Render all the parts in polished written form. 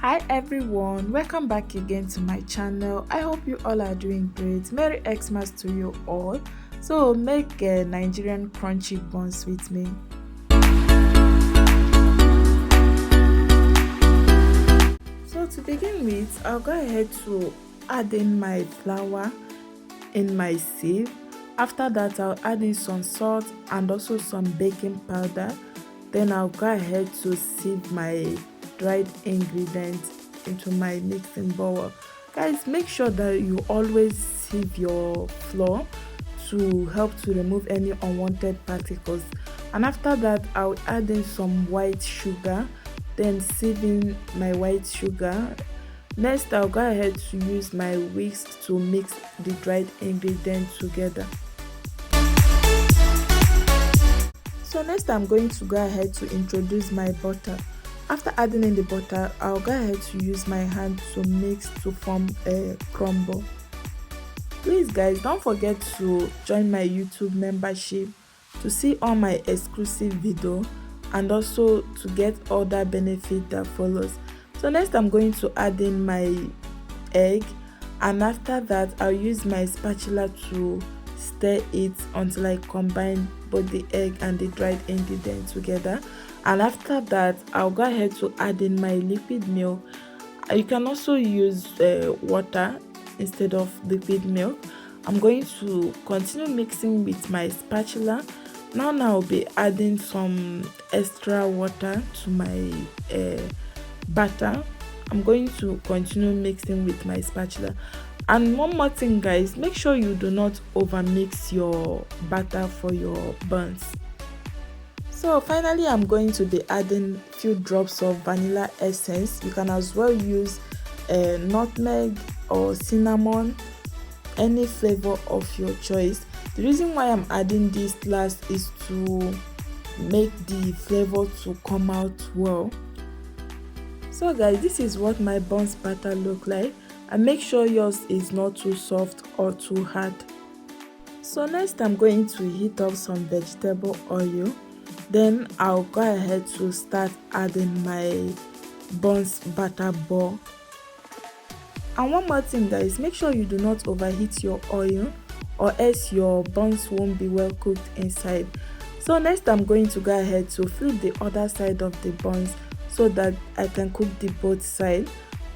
Hi everyone, welcome back again to my channel. I hope you all are doing great. Merry Xmas to you all. So make a Nigerian crunchy buns with me. So to begin with, I'll go ahead to add in my flour in my sieve. After that, I'll add in some salt and also some baking powder. Then I'll go ahead to sieve my dried ingredients into my mixing bowl. Guys, make sure that you always sieve your flour to help to remove any unwanted particles. And after that, I'll add in some white sugar, then sieving my white sugar. Next, I'll go ahead to use my whisk to mix the dried ingredients together. So next, I'm going to go ahead to introduce my butter. After adding in the butter, I'll go ahead to use my hand to mix to form a crumble. Please guys, don't forget to join my YouTube membership to see all my exclusive video and also to get other benefit that follows. So next, I'm going to add in my egg, and after that I'll use my spatula to stir it until I combine both the egg and the dried ingredients together. And after that, I'll go ahead to add in my liquid milk. You can also use water instead of liquid milk. I'm going to continue mixing with my spatula. Now I'll be adding some extra water to my batter. I'm going to continue mixing with my spatula. And one more thing guys, make sure you do not over mix your batter for your buns. So finally, I'm going to be adding a few drops of vanilla essence. You can as well use nutmeg or cinnamon, any flavor of your choice. The reason why I'm adding this last is to make the flavor to come out well. So guys, this is what my buns batter look like, and make sure yours is not too soft or too hard. So next, I'm going to heat up some vegetable oil. Then I'll go ahead to start adding my buns batter ball. And one more thing guys, make sure you do not overheat your oil or else your buns won't be well cooked inside. So next, I'm going to go ahead to flip the other side of the buns so that I can cook the both sides.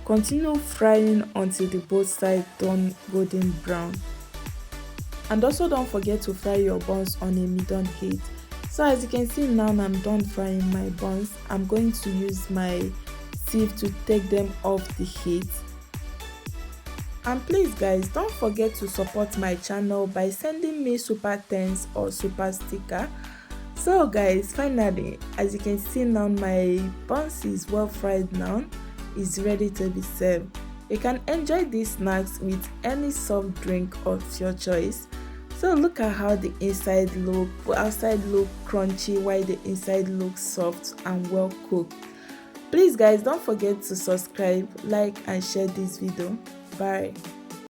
Continue frying until the both sides turn golden brown. And also don't forget to fry your buns on a medium heat. So as you can see now, I'm done frying my buns. I'm going to use my sieve to take them off the heat. And please guys, don't forget to support my channel by sending me super thanks or super sticker. So guys, finally, as you can see now, my buns is well fried now. It's ready to be served. You can enjoy these snacks with any soft drink of your choice. So look at how the inside look, outside look crunchy while the inside looks soft and well cooked. Please guys, don't forget to subscribe, like and share this video. Bye.